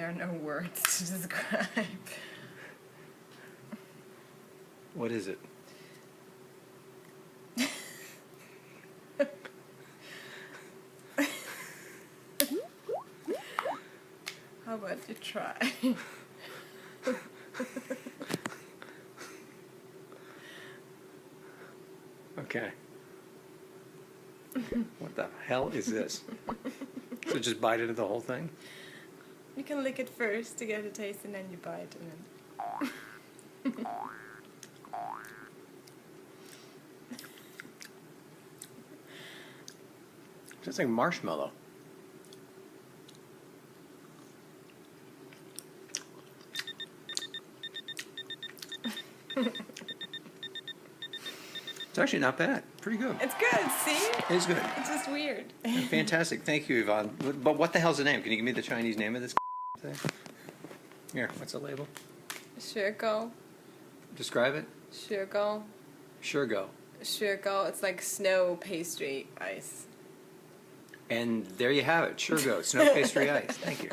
There are no words to describe. What is it? How about you try? Okay. What the hell is this? So just bite into the whole thing? You can lick it first to get a taste, and then you bite, and then... It's like marshmallow. It's actually not bad. Pretty good. It's good, see? It's good. It's just weird. Fantastic. Thank you, Yvonne. But what the hell's the name? Can you give me the Chinese name of this thing? Here, what's the label? Shurgo. Describe it. Shurgo. Shurgo. Shurgo. It's like snow pastry ice. And there you have it. Shurgo. Snow pastry ice. Thank you.